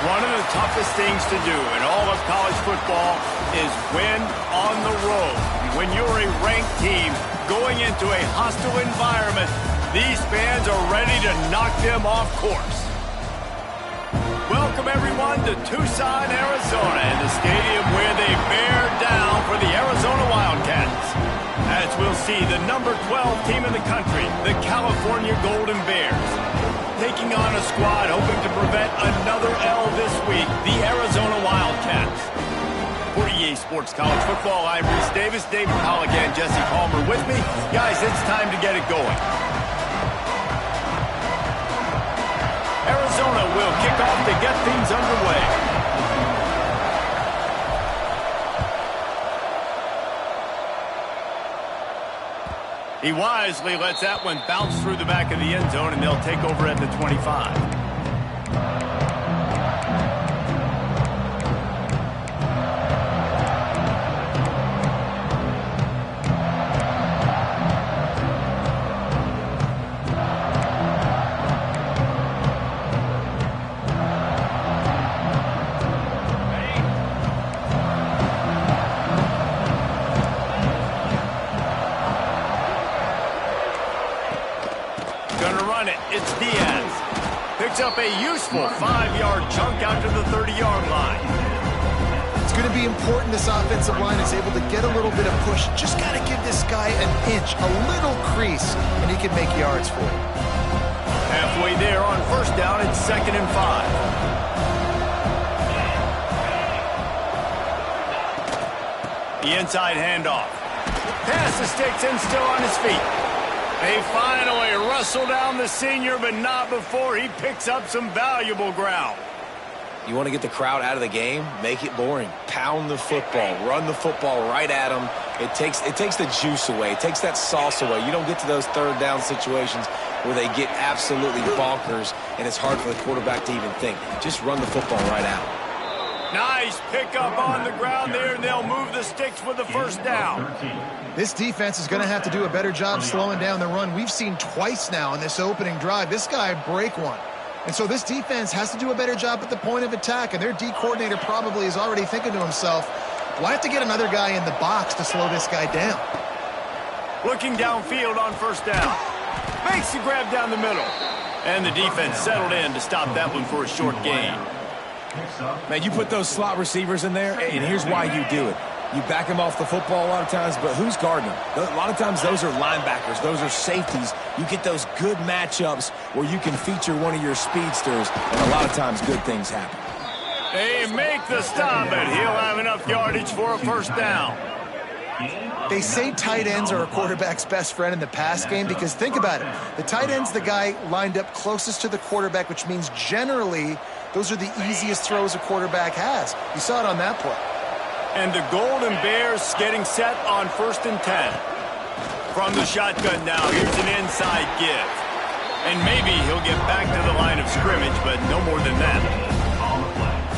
One of the toughest things to do in all of college football is win on the road. When you're a ranked team going into a hostile environment, these fans are ready to knock them off course. Welcome, everyone, to Tucson, Arizona, and the stadium where they bear down for the Arizona Wildcats. As we'll see, the number 12 team in the country, the California Golden Bears, taking on a squad hoping to prevent another L this week, the Arizona Wildcats. For EA Sports College Football, I'm Reese Davis, David Holligan, Jesse Palmer with me. Guys, it's time to get it going. Arizona will kick off to get things underway. He wisely lets that one bounce through the back of the end zone, and they'll take over at the 25. It's Diaz. Picks up a useful 5-yard chunk out to the 30-yard line. It's going to be important this offensive line is able to get a little bit of push. Just got to give this guy an inch, a little crease, and he can make yards for you. Halfway there on first down, it's 2nd and 5. The inside handoff. Pass to Sticks still on his feet. They finally wrestle down the senior, but not before he picks up some valuable ground. You want to get the crowd out of the game? Make it boring. Pound the football. Run the football right at them. It takes the juice away. It takes that sauce away. You don't get to those third down situations where they get absolutely bonkers, and it's hard for the quarterback to even think. Just run the football right out. Nice pickup on the ground there, and they'll move the Sticks with the first down. This defense is going to have to do a better job slowing down the run. We've seen twice now in this opening drive this guy break one. And so this defense has to do a better job at the point of attack, and their D coordinator probably is already thinking to himself, well, I have to get another guy in the box to slow this guy down. Looking downfield on first down. Makes the grab down the middle. And the defense settled in to stop that one for a short gain. Man, you put those slot receivers in there, and here's why you do it. You back them off the football a lot of times, but who's guarding them? A lot of times those are linebackers. Those are safeties. You get those good matchups where you can feature one of your speedsters, and a lot of times good things happen. They make the stop, and he'll have enough yardage for a first down. They say tight ends are a quarterback's best friend in the pass game because think about it. The tight end's the guy lined up closest to the quarterback, which means generally those are the easiest throws a quarterback has. You saw it on that play. And the Golden Bears getting set on 1st and 10. From the shotgun now, here's an inside give. And maybe he'll get back to the line of scrimmage, but no more than that.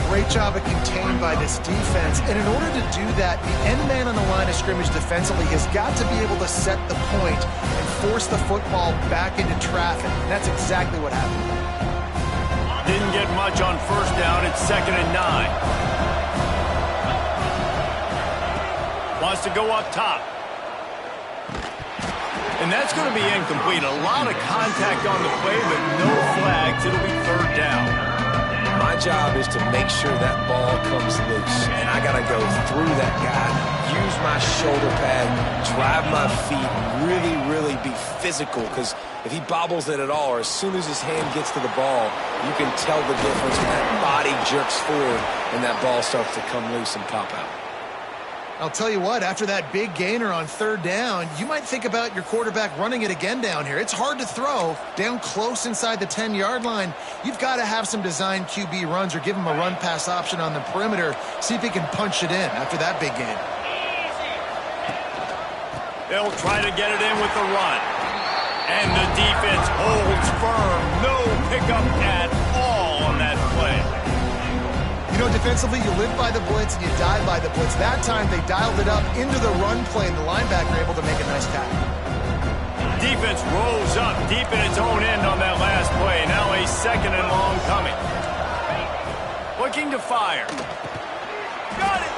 Great job of contained by this defense. And in order to do that, the end man on the line of scrimmage defensively has got to be able to set the point and force the football back into traffic. And that's exactly what happened. Didn't get much on first down. It's 2nd and 9. Wants to go up top. And And that's going to be incomplete. A lot of contact on the play, but no flags. It'll be third down. My job is to make sure that ball comes loose, and I got to go through that guy, use my shoulder pad, drive my feet, really be physical, because if he bobbles it at all, or as soon as his hand gets to the ball, you can tell the difference when that body jerks forward and that ball starts to come loose and pop out. I'll tell you what, after that big gainer on third down, you might think about your quarterback running it again down here. It's hard to throw down close inside the 10-yard line. You've got to have some designed QB runs or give him a run-pass option on the perimeter. See if he can punch it in after that big gain. They'll try to get it in with the run. And the defense holds firm. No pickup at all on that play. You know, defensively, you live by the blitz and you die by the blitz. That time, they dialed it up into the run play, and the linebacker able to make a nice tackle. Defense rolls up deep in its own end on that last play. Now a second and long coming. Looking to fire. Got it.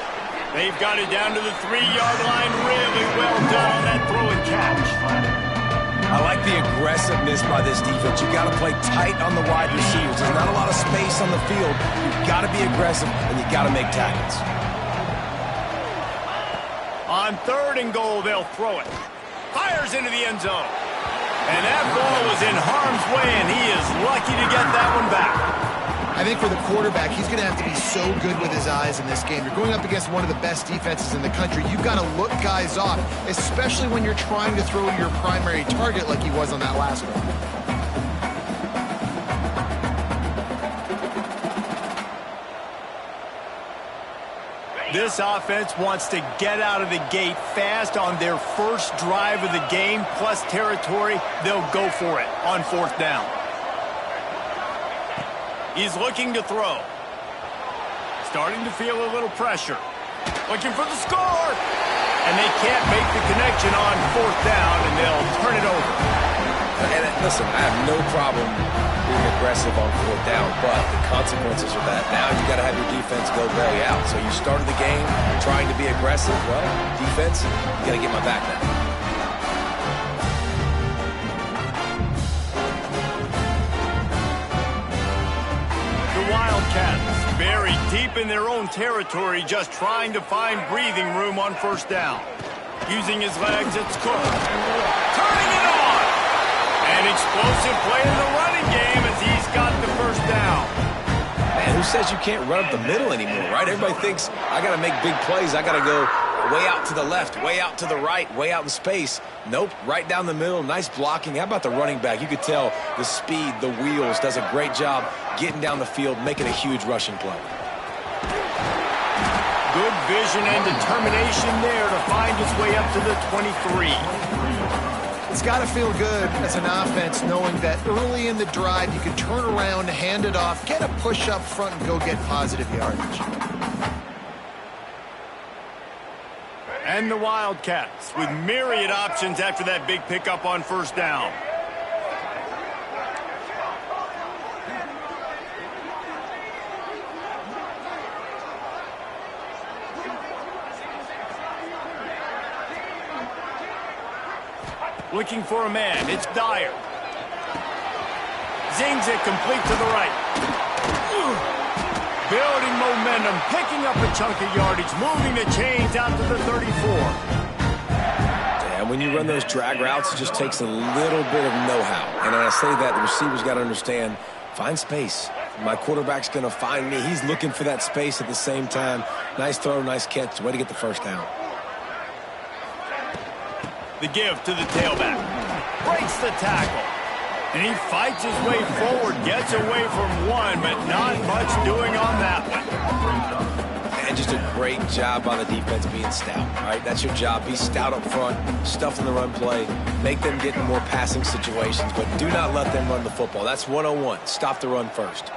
They've got it down to the 3-yard line. Really well done on that throw and catch. I like the aggressiveness by this defense. You've got to play tight on the wide receivers. There's not a lot of space on the field. You've got to be aggressive, and you've got to make tackles. On third and goal, they'll throw it. Fires into the end zone. And that ball was in harm's way, and he is lucky to get that one back. I think for the quarterback, he's going to have to be so good with his eyes in this game. You're going up against one of the best defenses in the country. You've got to look guys off, especially when you're trying to throw to your primary target like he was on that last one. This offense wants to get out of the gate fast on their first drive of the game, plus territory. They'll go for it on fourth down. He's looking to throw. Starting to feel a little pressure. Looking for the score. And they can't make the connection on fourth down, and they'll turn it over. And listen, I have no problem being aggressive on fourth down, but the consequences are that now you got to have your defense go bail you out. So you started the game trying to be aggressive. Well, defense, you got to get my back now. Wildcats buried deep in their own territory, just trying to find breathing room on first down. Using his legs, it's Cook. Turning it on! An explosive play in the running game as he's got the first down. Man, who says you can't run up the middle anymore, right? Everybody thinks I got to make big plays. I got to go way out to the left, way out to the right, way out in space. Nope, right down the middle. Nice blocking. How about the running back? You could tell the speed, the wheels, does a great job getting down the field, making a huge rushing play. Good vision and determination there to find his way up to the 23. It's got to feel good as an offense knowing that early in the drive you can turn around, hand it off, get a push up front, and go get positive yardage. And the Wildcats with myriad options after that big pickup on first down. Looking for a man. It's Dyer. Zings it complete to the right. Building momentum, picking up a chunk of yardage, moving the chains out to the 34. And when you run those drag routes, it just takes a little bit of know-how. And when I say that, the receivers got to understand, find space. My quarterback's going to find me. He's looking for that space at the same time. Nice throw, nice catch. Way to get the first down. The give to the tailback. Breaks the tackle. And he fights his way forward, gets away from one, but not much doing on that one. And just a great job by the defense being stout, all right? That's your job. Be stout up front, stuff in the run play, make them get in more passing situations, but do not let them run the football. That's 101. Stop the run first.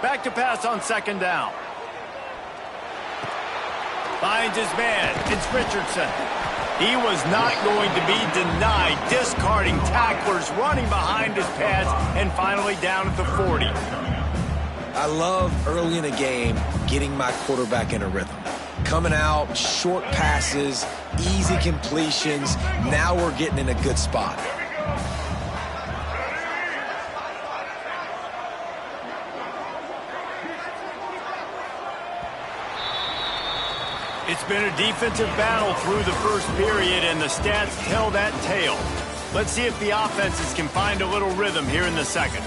Back to pass on second down. Finds his man. It's Richardson. He was not going to be denied, discarding tacklers, running behind his pads, and finally down at the 40. I love early in a game getting my quarterback in a rhythm. Coming out, short passes, easy completions. Now we're getting in a good spot. It's been a defensive battle through the first period, and the stats tell that tale. Let's see if the offenses can find a little rhythm here in the second.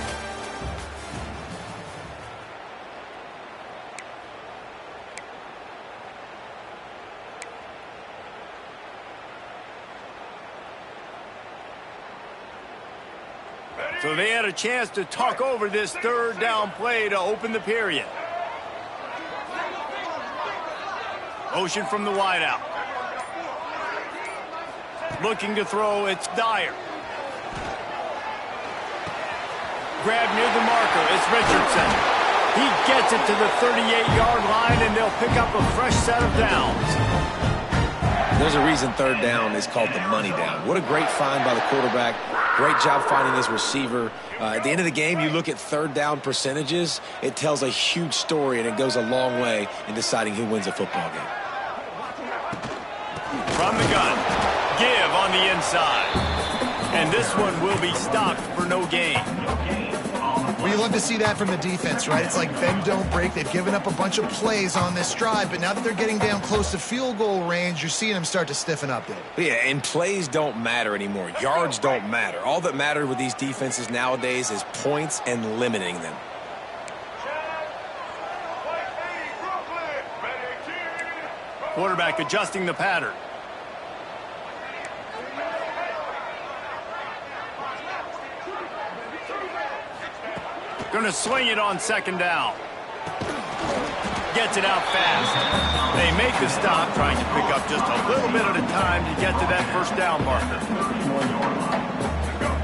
So they had a chance to talk over this third down play to open the period. Motion from the wideout. Looking to throw, it's Dyer. Grab near the marker, it's Richardson. He gets it to the 38-yard line, and they'll pick up a fresh set of downs. There's a reason third down is called the money down. What a great find by the quarterback. Great job finding his receiver. At the end of the game, you look at third down percentages. It tells a huge story, and it goes a long way in deciding who wins a football game. From the gun, give on the inside. And this one will be stopped for no gain. Well, you love to see that from the defense, right? It's like bend, don't break. They've given up a bunch of plays on this drive, but now that they're getting down close to field goal range, you're seeing them start to stiffen up, David. Yeah, and plays don't matter anymore. Yards don't matter. All that matters with these defenses nowadays is points and limiting them. Quarterback adjusting the pattern. Going to swing it on second down. Gets it out fast. They make the stop, trying to pick up just a little bit at a time to get to that first down marker.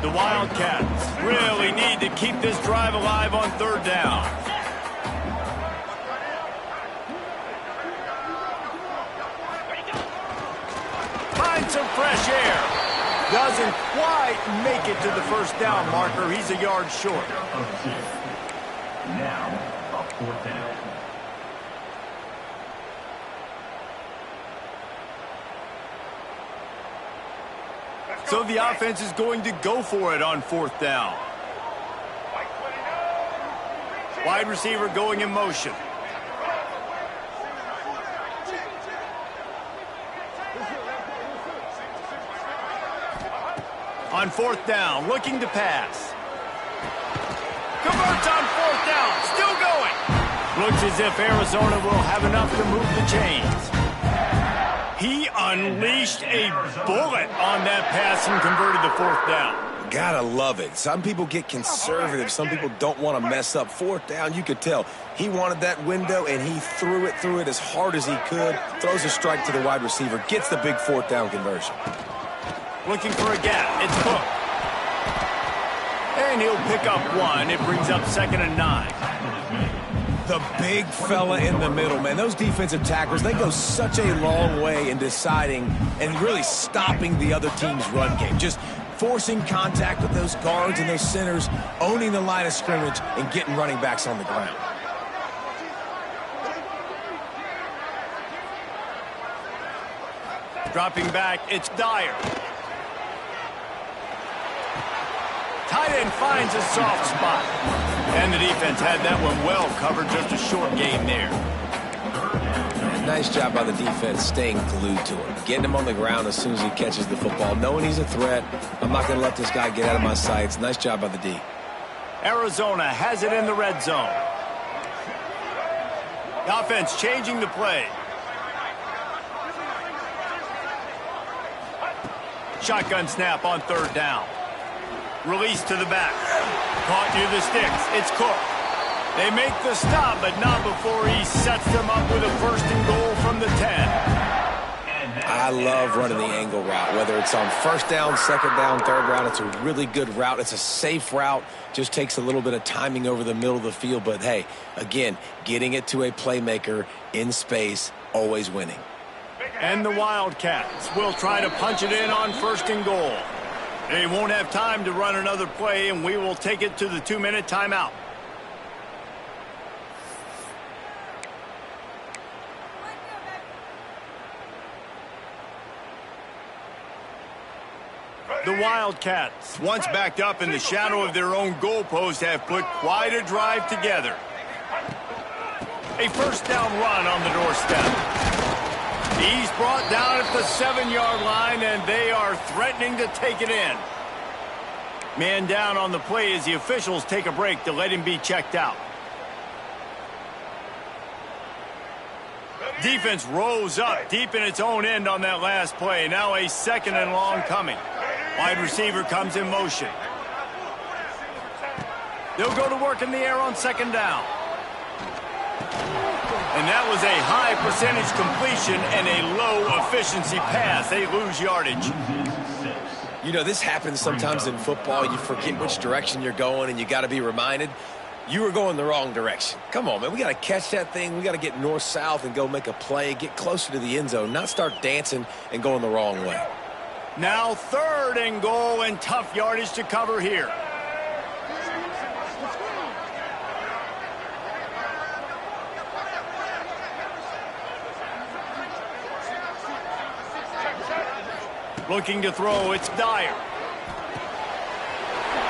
The Wildcats really need to keep this drive alive on third down. Find some fresh air. Doesn't quite make it to the first down marker. He's a yard short. Now, a fourth down. So the offense is going to go for it on fourth down. Wide receiver going in motion. On fourth down, looking to pass. Converts on fourth down, still going. Looks as if Arizona will have enough to move the chains. He unleashed a bullet on that pass and converted the fourth down. Gotta love it. Some people get conservative. Some people don't want to mess up. Fourth down, you could tell. He wanted that window, and he threw it as hard as he could. Throws a strike to the wide receiver. Gets the big fourth down conversion. Looking for a gap. It's Cook. And he'll pick up one. It brings up 2nd and 9. The big fella in the middle, man. Those defensive tacklers, they go such a long way in deciding and really stopping the other team's run game. Just forcing contact with those guards and those centers, owning the line of scrimmage, and getting running backs on the ground. Dropping back, it's Dyer. Tight end finds a soft spot. And the defense had that one well covered, just a short game there. Nice job by the defense staying glued to him. Getting him on the ground as soon as he catches the football. Knowing he's a threat. I'm not going to let this guy get out of my sights. Nice job by the D. Arizona has it in the red zone. The offense changing the play. Shotgun snap on third down. Release to the back. Caught near the sticks. It's Cook. They make the stop, but not before he sets them up with a 1st and goal from the 10. I love running the angle route, whether it's on 1st down, 2nd down, 3rd down. It's a really good route. It's a safe route. Just takes a little bit of timing over the middle of the field. But, hey, again, getting it to a playmaker in space, always winning. And the Wildcats will try to punch it in on 1st and goal. They won't have time to run another play, and we will take it to the 2-minute timeout. The Wildcats, once backed up in the shadow of their own goalpost, have put quite a drive together. A 1st down run on the doorstep. He's brought down at the 7-yard line, and they are threatening to take it in. Man down on the play as the officials take a break to let him be checked out. Defense rose up deep in its own end on that last play. Now a 2nd and long coming. Wide receiver comes in motion. They'll go to work in the air on 2nd down. And that was a high percentage completion and a low efficiency pass. They lose yardage. You know, this happens sometimes in football. You forget which direction you're going, and you got to be reminded, you were going the wrong direction. Come on, man. We got to catch that thing. We got to get north-south and go make a play, get closer to the end zone, not start dancing and going the wrong way. Now 3rd and goal, and tough yardage to cover here. Looking to throw, it's Dyer.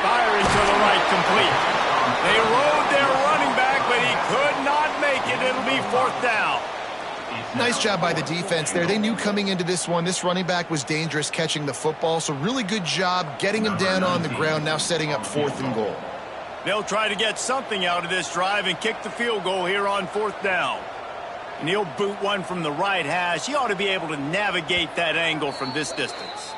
Firing to the right, complete. They rode their running back, but he could not make it. It'll be 4th down. Nice job by the defense there. They knew coming into this one, this running back was dangerous catching the football, so really good job getting him down on the ground, now setting up 4th and goal. They'll try to get something out of this drive and kick the field goal here on 4th down. And he'll boot one from the right hash. He ought to be able to navigate that angle from this distance.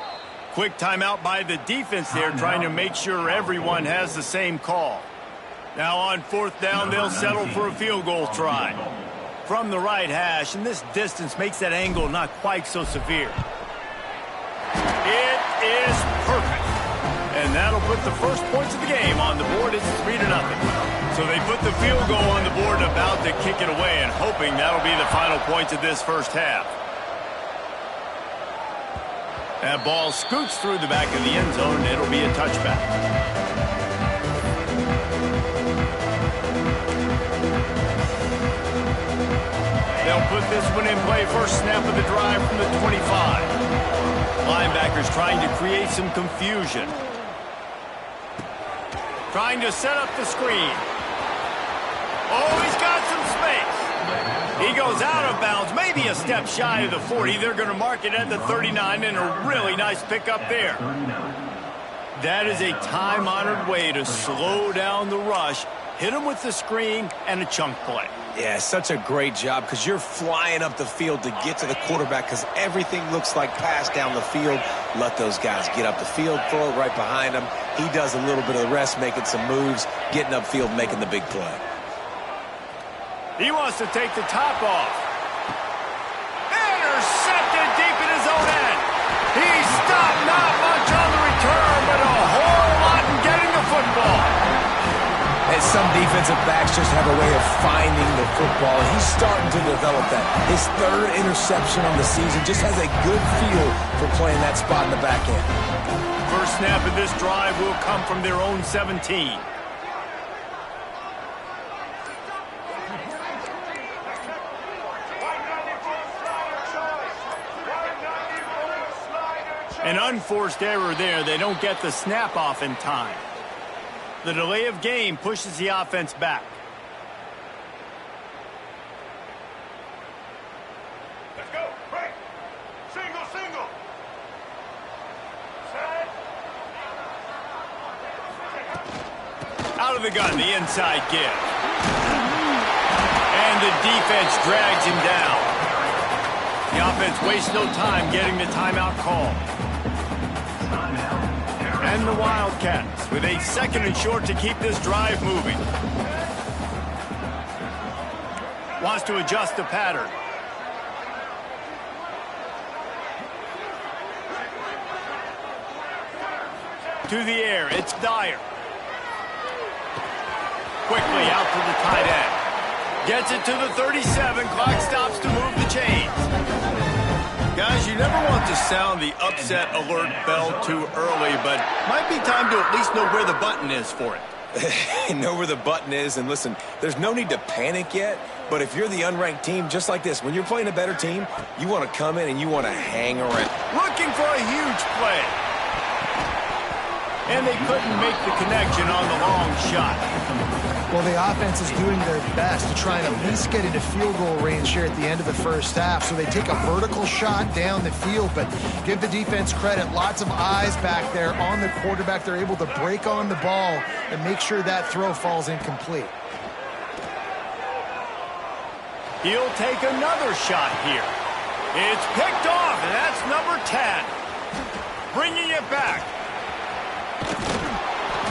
Quick timeout by the defense there, trying to make sure everyone has the same call. Now on 4th down, they'll settle for a field goal try. From the right hash, and this distance makes that angle not quite so severe. It is perfect. And that'll put the first points of the game on the board. It's 3-0. So they put the field goal on the board, about to kick it away, and hoping that'll be the final points of this first half. That ball scoots through the back of the end zone, and it'll be a touchback. They'll put this one in play. First snap of the drive from the 25. Linebackers trying to create some confusion. Trying to set up the screen. Oh, he's got some space. He goes out of bounds, maybe a step shy of the 40. They're going to mark it at the 39, and a really nice pickup there. That is a time-honored way to slow down the rush, hit him with the screen, and a chunk play. Yeah, such a great job, because you're flying up the field to get to the quarterback, because everything looks like pass down the field. Let those guys get up the field, throw it right behind him. He does a little bit of the rest, making some moves, getting upfield, making the big play. He wants to take the top off. Intercepted deep in his own end. He stopped, not much on the return, but a whole lot in getting the football. And some defensive backs just have a way of finding the football, and he's starting to develop that. His 3rd interception on the season, just has a good feel for playing that spot in the back end. First snap of this drive will come from their own 17. An unforced error there. They don't get the snap off in time. The delay of game pushes the offense back. Let's go. Break. Single, single. Set. Out of the gun, the inside give. And the defense drags him down. The offense wastes no time getting the timeout call. And the Wildcats with a 2nd and short to keep this drive moving. Wants to adjust the pattern. To the air, it's Dyer. Quickly out to the tight end. Gets it to the 37. Clock stops to move the chains. Guys, you never want to sound the upset alert bell too early, but might be time to at least know where the button is for it. Know where the button is, and listen, there's no need to panic yet, but if you're the unranked team, just like this, when you're playing a better team, you want to come in and you want to hang around. Looking for a huge play. And they couldn't make the connection on the long shot. Well, the offense is doing their best to try and at least get into field goal range here at the end of the first half. So they take a vertical shot down the field, but give the defense credit. Lots of eyes back there on the quarterback. They're able to break on the ball and make sure that throw falls incomplete. He'll take another shot here. It's picked off, and that's number 10. Bringing it back.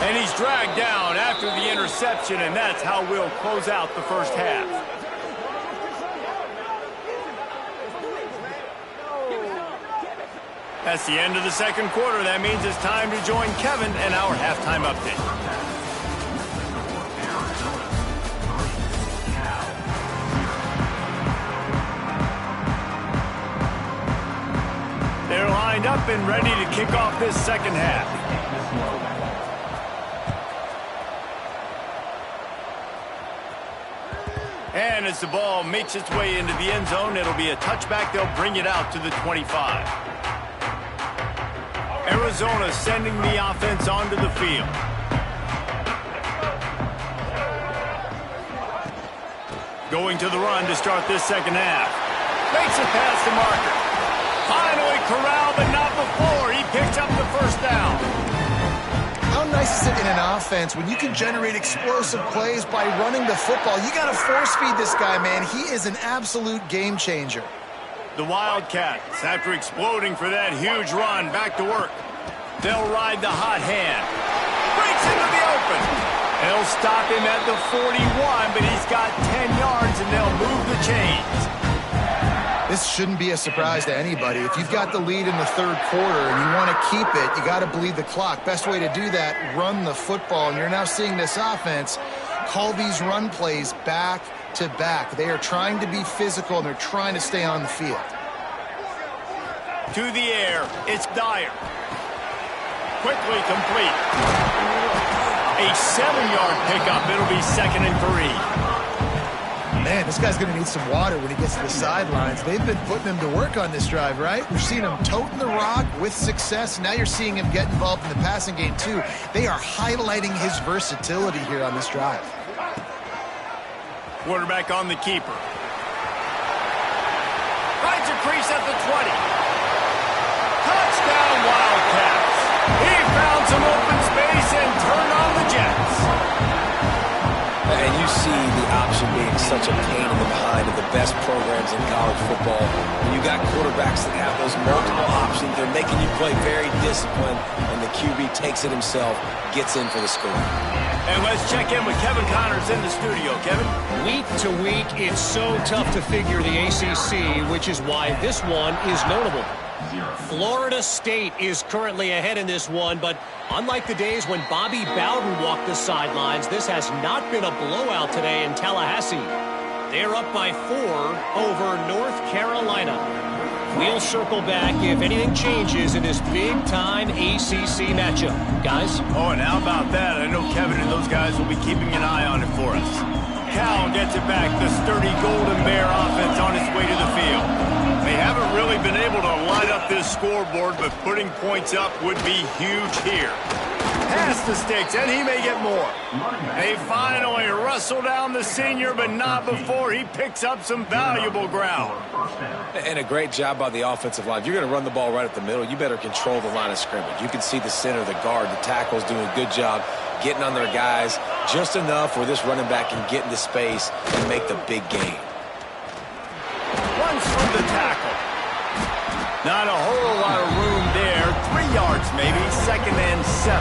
And he's dragged down after the interception, and that's how we'll close out the first half. That's the end of the second quarter. That means it's time to join Kevin and our halftime update. They're lined up and ready to kick off this second half. And as the ball makes its way into the end zone, it'll be a touchback. They'll bring it out to the 25. Arizona sending the offense onto the field. Going to the run to start this second half. Makes it past the marker. Finally corralled, but not before. He picks up the first down. How nice is it in an offense when you can generate explosive plays by running the football? You got to force feed this guy, man. He is an absolute game changer. The Wildcats, after exploding for that huge run, back to work. They'll ride the hot hand. Breaks into the open. They'll stop him at the 41, but he's got 10 yards, and they'll move the chains. This shouldn't be a surprise to anybody. If you've got the lead in the third quarter and you want to keep it, you got to bleed the clock. Best way to do that, run the football. And you're now seeing this offense call these run plays back to back. They are trying to be physical, and they're trying to stay on the field. To the air, it's Dyer. Quickly complete. A 7-yard pickup. It'll be 2nd and 3. Man, this guy's going to need some water when he gets to the sidelines. They've been putting him to work on this drive, right? We've seen him toting the rock with success. Now you're seeing him get involved in the passing game, too. They are highlighting his versatility here on this drive. Quarterback on the keeper. Finds a crease at the 20. Touchdown, Wildcats. He found some open space and turned on the Jets. And you see the option being such a pain in the behind of the best programs in college football. When you got quarterbacks that have those multiple options, they're making you play very disciplined, and the QB takes it himself, gets in for the score. And let's check in with Kevin Connors in the studio. Kevin? Week to week, it's so tough to figure the ACC, which is why this one is notable. Florida State is currently ahead in this one, but unlike the days when Bobby Bowden walked the sidelines, this has not been a blowout today in Tallahassee. They're up by 4 over North Carolina. We'll circle back if anything changes in this big-time ACC matchup. Guys? Oh, and how about that? I know Kevin and those guys will be keeping an eye on it for us. Cal gets it back. The sturdy Golden Bear offense on its way to the field. They haven't really been able to light up this scoreboard, but putting points up would be huge here. Past the sticks, and he may get more. They finally wrestle down the senior, but not before he picks up some valuable ground. And a great job by the offensive line. If you're going to run the ball right up the middle, you better control the line of scrimmage. You can see the center, the guard, the tackles doing a good job getting on their guys just enough where this running back can get into space and make the big game. Runs from the tackle. Not a whole lot of room there. 3 yards maybe, 2nd and 7.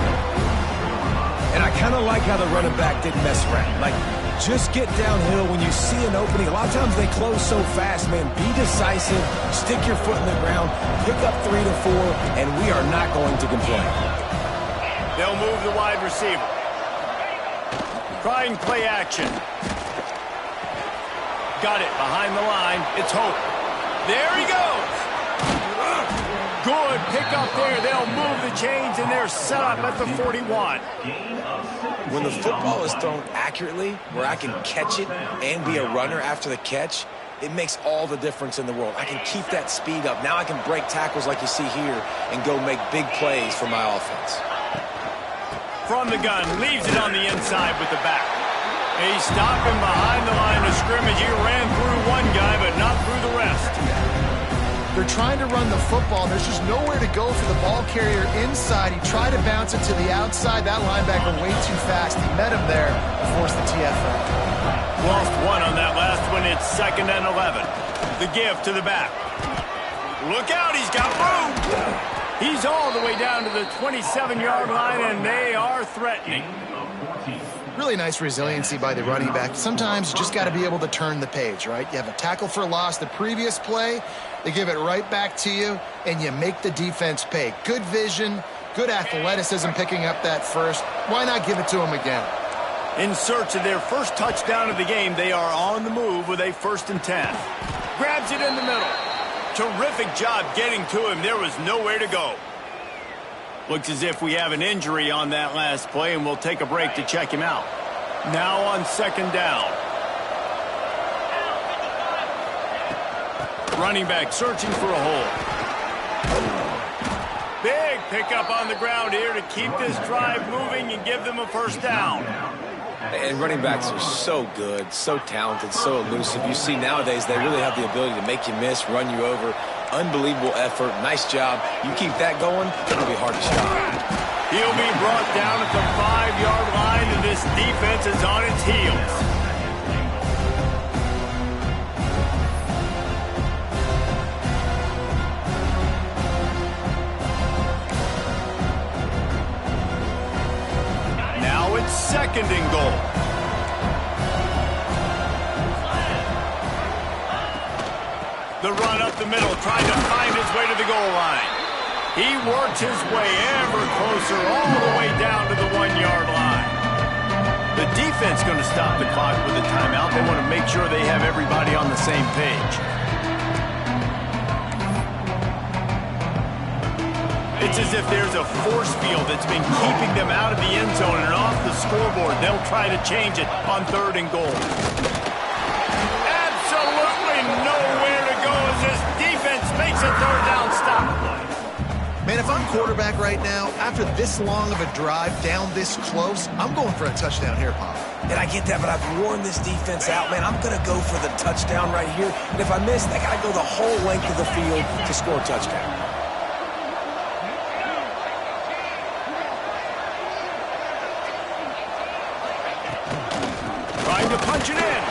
And I kind of like how the running back didn't mess around. Like, just get downhill when you see an opening. A lot of times they close so fast, man. Be decisive, stick your foot in the ground, pick up 3 to 4, and we are not going to complain. They'll move the wide receiver. Trying play action. Got it behind the line. It's Hope. There he goes. Good pick up there. They'll move the chains, and they're set up at the 41. When the football is thrown accurately, where I can catch it and be a runner after the catch, it makes all the difference in the world. I can keep that speed up. Now I can break tackles like you see here and go make big plays for my offense. From the gun, leaves it on the inside with the back. He's stopping behind the line of scrimmage. He ran through one guy, but not through the rest. They're trying to run the football. There's just nowhere to go for the ball carrier inside. He tried to bounce it to the outside. That linebacker way too fast. He met him there and forced the TFL. Lost one on that last one. It's 2nd and 11. The give to the back. Look out, he's got room. He's all the way down to the 27-yard line, and they are threatening. Really nice resiliency by the running back. Sometimes you just got to be able to turn the page, right? You have a tackle for loss the previous play. They give it right back to you, and you make the defense pay. Good vision, good athleticism picking up that first. Why not give it to him again? In search of their first touchdown of the game, they are on the move with a 1st and 10. Grabs it in the middle. Terrific job getting to him. There was nowhere to go. Looks as if we have an injury on that last play, and we'll take a break to check him out. Now on 2nd down. Running back searching for a hole. Big pickup on the ground here to keep this drive moving and give them a 1st down. And running backs are so good, so talented, so elusive. You see nowadays they really have the ability to make you miss, run you over. Unbelievable effort. Nice job. You keep that going, it'll be hard to stop. He'll be brought down at the 5-yard line, and this defense is on its heels. Now it's 2nd and goal. The run up the middle, trying to find his way to the goal line. He works his way ever closer, all the way down to the 1-yard line. The defense going to stop the clock with a timeout. They want to make sure they have everybody on the same page. It's as if there's a force field that's been keeping them out of the end zone and off the scoreboard. They'll try to change it on 3rd and goal. Absolutely nowhere to go as this defense makes a 3rd down stop. Man, if I'm quarterback right now, after this long of a drive down this close, I'm going for a touchdown here, Pop. And I get that, but I've worn this defense out, man. I'm going to go for the touchdown right here. And if I miss, they got to go the whole length of the field to score a touchdown. Trying to punch it in.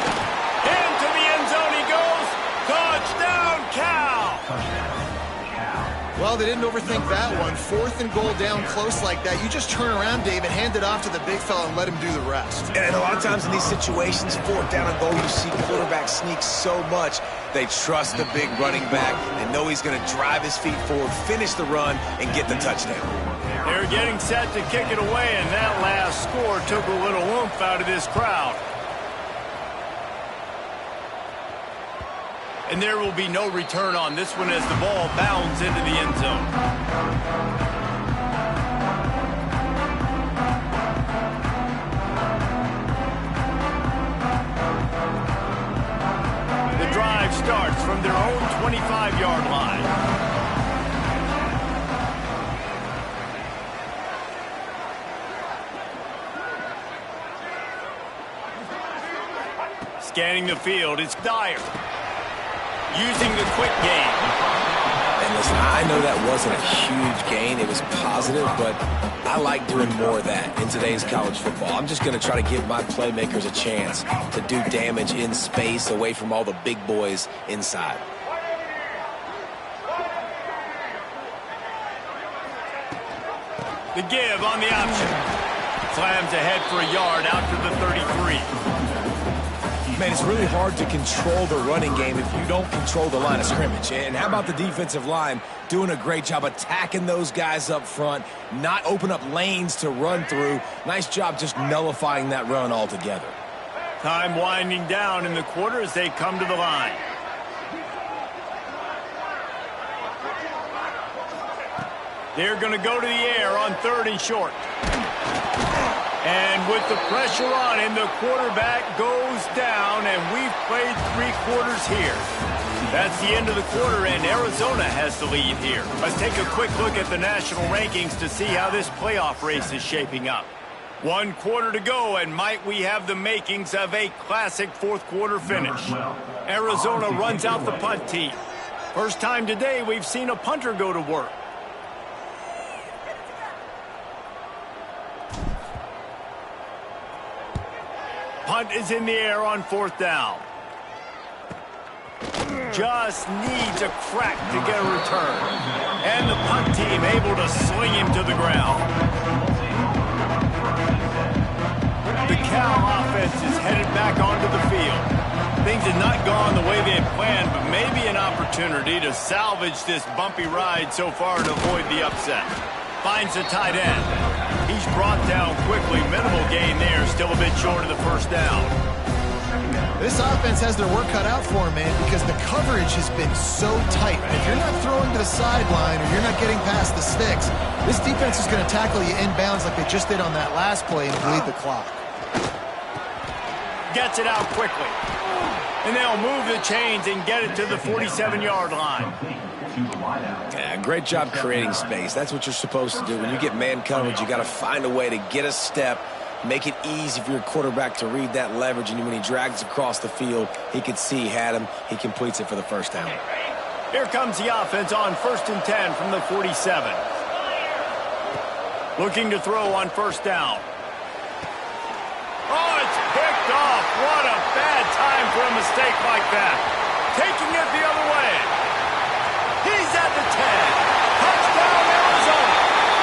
Into the end zone he goes. Touchdown, Cal. Well, they didn't overthink that one. 4th and goal down close like that. You just turn around, David, hand it off to the big fella and let him do the rest. And a lot of times in these situations, 4th down and goal, you see quarterbacks sneak so much. They trust the big running back and know he's going to drive his feet forward, finish the run, and get the touchdown. They're getting set to kick it away, and that last score took a little oomph out of this crowd. And there will be no return on this one as the ball bounds into the end zone. The drive starts from their own 25-yard line. Scanning the field, it's Dyer. Using the quick game. And listen, I know that wasn't a huge gain. It was positive, but I like doing more of that in today's college football. I'm just going to try to give my playmakers a chance to do damage in space away from all the big boys inside. The give on the option. Slams ahead for a yard out to the 33. Man, it's really hard to control the running game if you don't control the line of scrimmage. And how about the defensive line doing a great job attacking those guys up front, not open up lanes to run through. Nice job just nullifying that run altogether. Time winding down in the quarter as they come to the line. They're going to go to the air on 3rd and short. And with the pressure on him, the quarterback goes down, and we've played 3 quarters here. That's the end of the quarter, and Arizona has the lead here. Let's take a quick look at the national rankings to see how this playoff race is shaping up. 1 quarter to go, and might we have the makings of a classic 4th quarter finish. Arizona runs out the punt team. First time today we've seen a punter go to work. Punt is in the air on 4th down. Just needs a crack to get a return. And the punt team able to sling him to the ground. The Cal offense is headed back onto the field. Things had not gone the way they had planned, but maybe an opportunity to salvage this bumpy ride so far and avoid the upset. Finds the tight end. He's brought down quickly. Minimal gain there, still a bit short of the 1st down. This offense has their work cut out for them, man, because the coverage has been so tight. If you're not throwing to the sideline or you're not getting past the sticks, this defense is going to tackle you inbounds like they just did on that last play and bleed the clock. Gets it out quickly. And they'll move the chains and get it to the 47-yard line. Yeah, great job creating space. That's what you're supposed to do. When you get man coverage, you got to find a way to get a step, make it easy for your quarterback to read that leverage, and when he drags across the field, he can see he had him. He completes it for the 1st down. Here comes the offense on 1st and 10 from the 47. Looking to throw on 1st down. Oh, it's picked off. What a bad time for a mistake like that. Taking it the other way. He's at the 10. Touchdown, Arizona.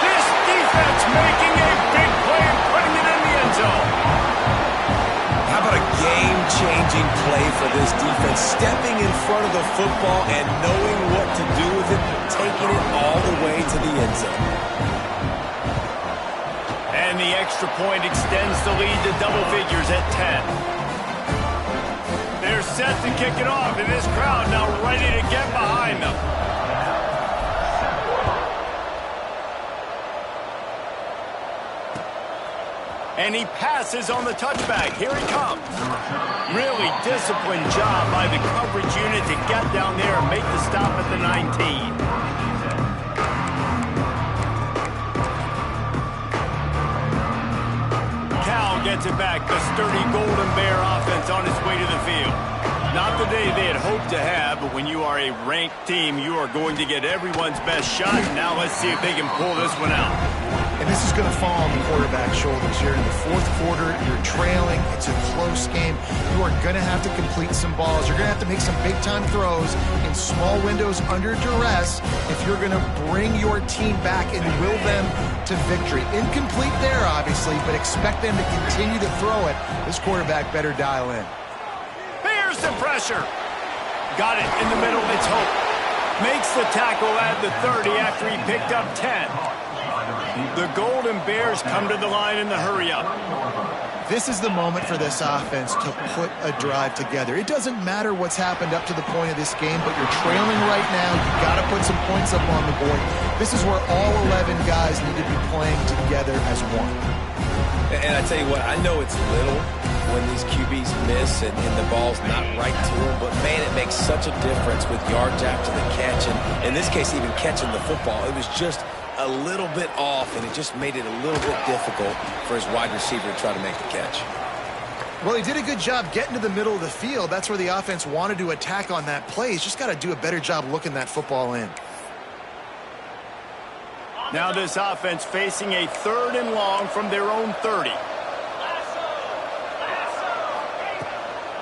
This defense making a big play and putting it in the end zone. How about a game-changing play for this defense? Stepping in front of the football and knowing what to do with it, taking it all the way to the end zone. And the extra point extends the lead to double figures at 10. They're set to kick it off, and this crowd now ready to get behind them. And he passes on the touchback. Here he comes. Really disciplined job by the coverage unit to get down there and make the stop at the 19. Cal gets it back. The sturdy Golden Bear offense on its way to the field. Not the day they had hoped to have, but when you are a ranked team, you are going to get everyone's best shot. Now let's see if they can pull this one out. And this is going to fall on the quarterback's shoulders. You're in the 4th quarter. You're trailing. It's a close game. You are going to have to complete some balls. You're going to have to make some big-time throws in small windows under duress if you're going to bring your team back and will them to victory. Incomplete there, obviously, but expect them to continue to throw it. This quarterback better dial in. Here's the pressure. Got it in the middle. It's Hope. Makes the tackle at the 30 after he picked up 10. The Golden Bears come to the line in the hurry-up. This is the moment for this offense to put a drive together. It doesn't matter what's happened up to the point of this game, but you're trailing right now. You've got to put some points up on the board. This is where all 11 guys need to be playing together as one. And I tell you what, I know it's little when these QBs miss and the ball's not right to them, but man, it makes such a difference with yards after the catch. And in this case, even catching the football, it was just a little bit off, and it just made it a little bit difficult for his wide receiver to try to make the catch. Well, he did a good job getting to the middle of the field. That's where the offense wanted to attack on that play. He's just got to do a better job looking that football in. Now this offense facing a 3rd and long from their own 30.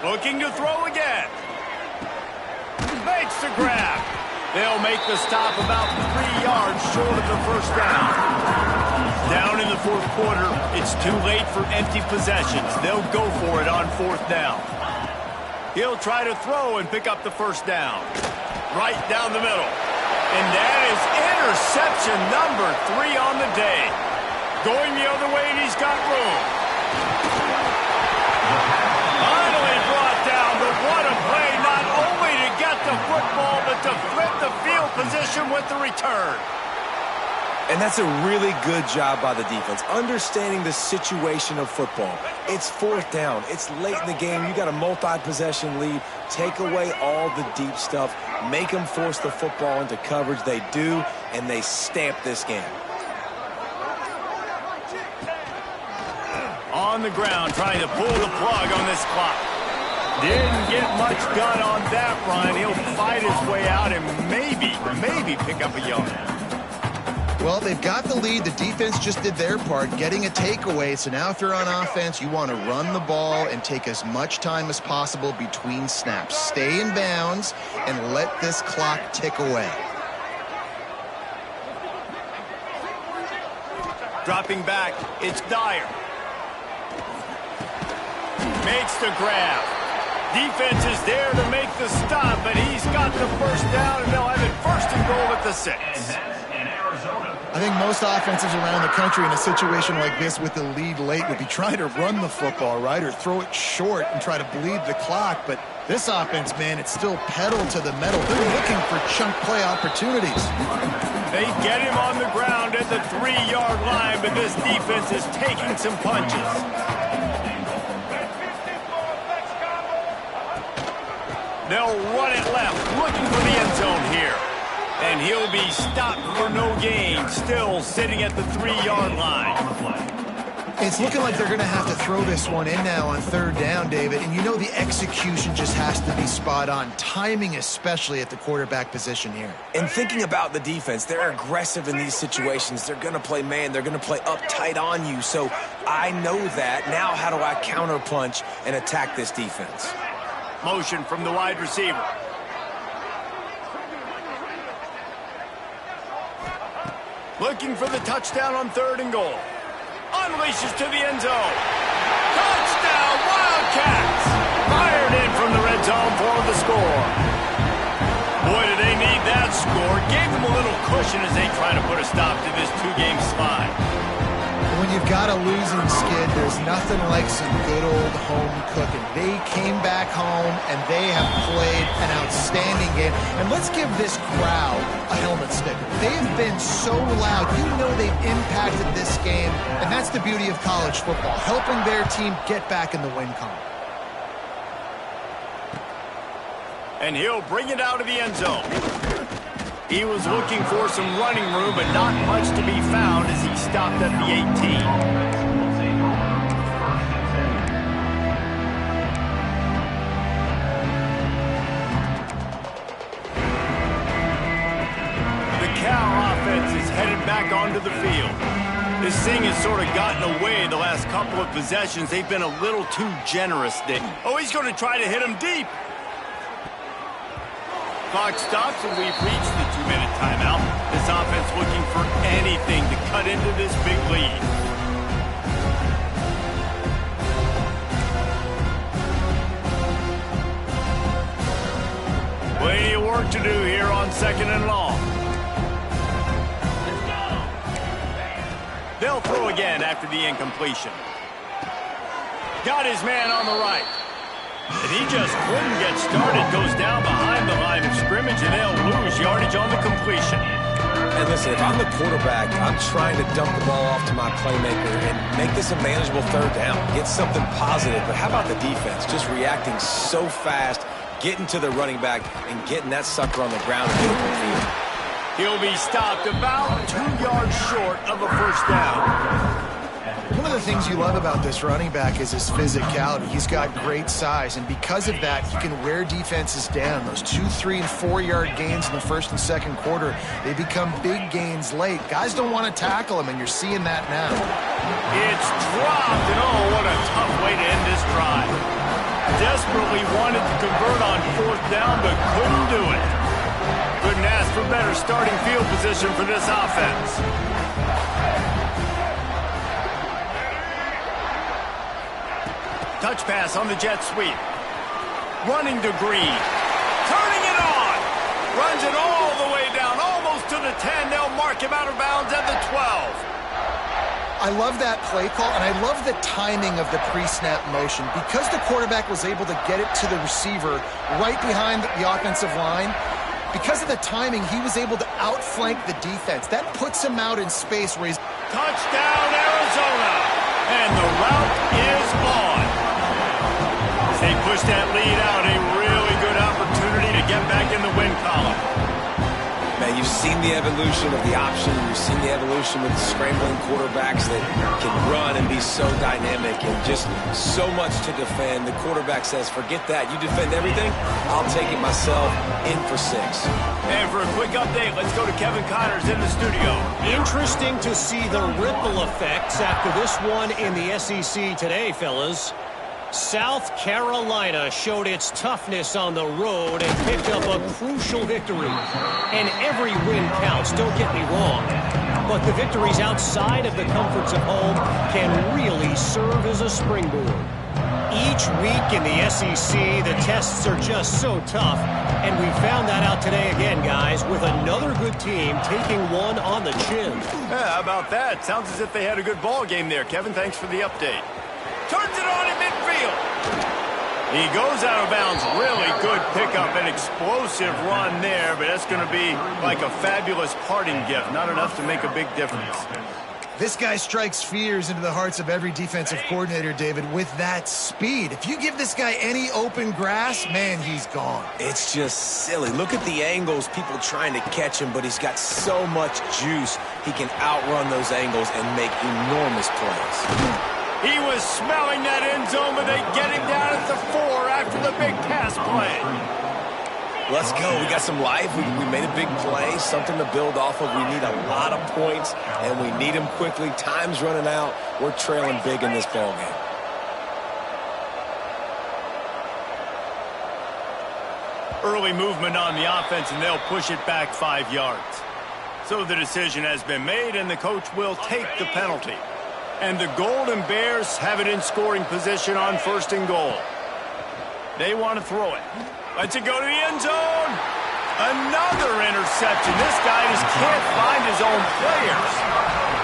Looking to throw again. Makes the grab. They'll make the stop about 3 yards short of the 1st down. Down in the 4th quarter, it's too late for empty possessions. They'll go for it on 4th down. He'll try to throw and pick up the 1st down. Right down the middle. And that is interception number 3 on the day. Going the other way, and he's got room. Finally brought down, but what a play, not only to get the football, but to flip the field position with the return. And that's a really good job by the defense, understanding the situation of football. It's fourth down. It's late in the game. You got a multi-possession lead. Take away all the deep stuff. Make them force the football into coverage. They do, and they stamp this game. On the ground, trying to pull the plug on this clock. Didn't get much done on that run. He'll fight his way out and maybe pick up a yard. Well, they've got the lead. The defense just did their part, getting a takeaway. So now if you're on offense, you want to run the ball and take as much time as possible between snaps. Stay in bounds and let this clock tick away. Dropping back, it's Dyer. Makes the grab. Defense is there to make the stop, but he's got the first down, and they'll have it first and goal at the 6. I think most offenses around the country in a situation like this with the lead late would be trying to run the football, right, or throw it short and try to bleed the clock. But this offense, man, it's still pedal to the metal. They're looking for chunk play opportunities. They get him on the ground at the 3-yard line, but this defense is taking some punches. They'll run it left, looking for the end zone here. And he'll be stopped for no gain, still sitting at the 3-yard line. It's looking like they're going to have to throw this one in now on third down, David. And you know the execution just has to be spot on, timing especially at the quarterback position here. And thinking about the defense, they're aggressive in these situations. They're going to play man. They're going to play up tight on you. So I know that. Now how do I counterpunch and attack this defense? Motion from the wide receiver. Looking for the touchdown on 3rd and goal. Unleashes to the end zone. Touchdown, Wildcats! Fired in from the red zone for the score. Boy, do they need that score. Gave them a little cushion as they try to put a stop to this 2-game slide. When you've got a losing skid, there's nothing like some good old home cooking. They came back home, and they have played an outstanding game. And let's give this crowd a helmet sticker. They've been so loud. You know they've impacted this game, and that's the beauty of college football, helping their team get back in the win column. And he'll bring it out of the end zone. He was looking for some running room, but not much to be found as he stopped at the 18. The Cal offense is headed back onto the field. This thing has sort of gotten away the last couple of possessions. They've been a little too generous, Dick. Oh, he's going to try to hit him deep. Clock stops, and we've reached the 2-minute timeout. This offense looking for anything to cut into this big lead. Plenty of work to do here on 2nd and long. They'll throw again after the incompletion. Got his man on the right. And he just couldn't get started. Goes down behind the line of scrimmage, and they'll lose yardage on the completion. And listen, if I'm the quarterback, I'm trying to dump the ball off to my playmaker and make this a manageable 3rd down. Get something positive. But how about the defense? Just reacting so fast, getting to the running back, and getting that sucker on the ground and getting the field. He'll be stopped about 2 yards short of a first down. One of the things you love about this running back is his physicality. He's got great size, and because of that, he can wear defenses down. Those 2, 3, and 4-yard gains in the 1st and 2nd quarter, they become big gains late. Guys don't want to tackle him, and you're seeing that now. It's dropped, and oh, what a tough way to end this drive. Desperately wanted to convert on 4th down, but couldn't do it. Couldn't ask for better starting field position for this offense. Touch pass on the jet sweep. Running to Green. Turning it on. Runs it all the way down, almost to the 10. They'll mark him out of bounds at the 12. I love that play call, and I love the timing of the pre-snap motion. Because the quarterback was able to get it to the receiver right behind the offensive line, Because of the timing, he was able to outflank the defense. That puts him out in space where he's... Touchdown, Arizona! And the route is on. As they push that lead out, a really good opportunity to get back in the win column. Man, you've seen the evolution of the option. You've seen the evolution with the scrambling quarterbacks that can run and be so dynamic and just so much to defend. The quarterback says, forget that. You defend everything, I'll take it myself. In for 6. And for a quick update, let's go to Kevin Connors in the studio. Interesting to see the ripple effects after this one in the SEC today, fellas. South Carolina showed its toughness on the road and picked up a crucial victory. And every win counts, don't get me wrong. But the victories outside of the comforts of home can really serve as a springboard. Each week in the SEC, the tests are just so tough. And we found that out today again, guys, with another good team taking one on the chin. Yeah, how about that? Sounds as if they had a good ball game there. Kevin, thanks for the update. Turns it on in midfield. He goes out of bounds. Really good pickup, an explosive run there, but that's going to be like a fabulous parting gift. Not enough to make a big difference. This guy strikes fears into the hearts of every defensive coordinator, David, with that speed. If you give this guy any open grass, man, he's gone. It's just silly. Look at the angles, people trying to catch him, but he's got so much juice. He can outrun those angles and make enormous plays. He was smelling that end zone, but they get him down at the 4 after the big pass play. Let's go. We got some life. We made a big play, something to build off of. We need a lot of points, and we need them quickly. Time's running out. We're trailing big in this ballgame. Early movement on the offense, and they'll push it back 5 yards. So the decision has been made, and the coach will take the penalty. And the Golden Bears have it in scoring position on 1st and goal. They want to throw it. Lets it go to the end zone. Another interception. This guy just can't find his own players.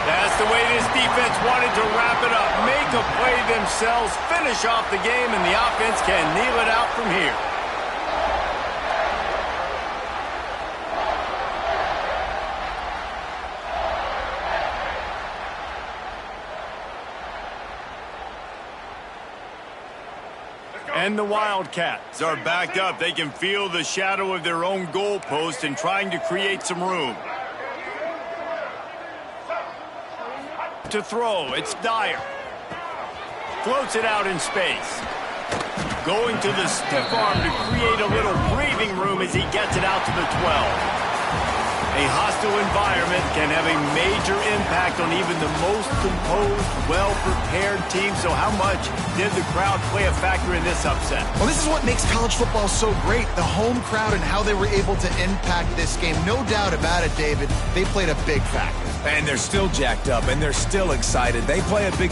That's the way this defense wanted to wrap it up. Make a play themselves, finish off the game, and the offense can kneel it out from here. And the Wildcats are backed up. They can feel the shadow of their own goalpost and trying to create some room. To throw, it's Dyer. Floats it out in space. Going to the stiff arm to create a little breathing room as he gets it out to the 12. A hostile environment can have a major impact on even the most composed, well-prepared team. So how much did the crowd play a factor in this upset? Well, this is what makes college football so great, the home crowd and how they were able to impact this game. No doubt about it, David. They played a big factor. And they're still jacked up, and they're still excited. They play a big